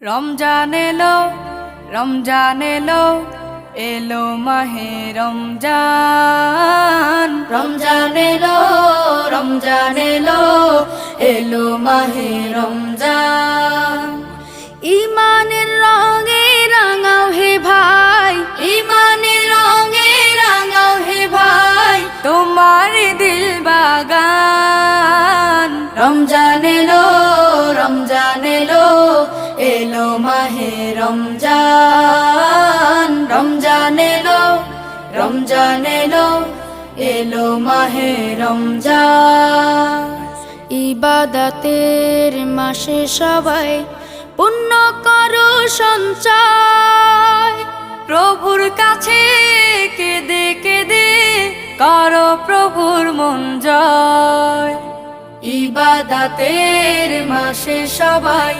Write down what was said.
রমজান এলো, রমজান এলো, এলো মাহে রমজান। রমজান এলো, রমজান এলো, এলো মাহে রমজান। ইমানের রঙে রাঙাও হে ভাই, ইমানের রঙে রাঙাও হে ভাই, তোমার দিল বাগান। রমজান এলো, রমজান এলো, এলো মাহে রমজান। রমজান এলো, রমজান এলো, এলো মাহে রমজান। ইবাদতের মাসে সবাই পুণ্য করো সঞ্চয়, প্রভুর কাছে কেঁদে কেঁদে করো প্রভুর মন জয়। ইবাদতের মাসে সবাই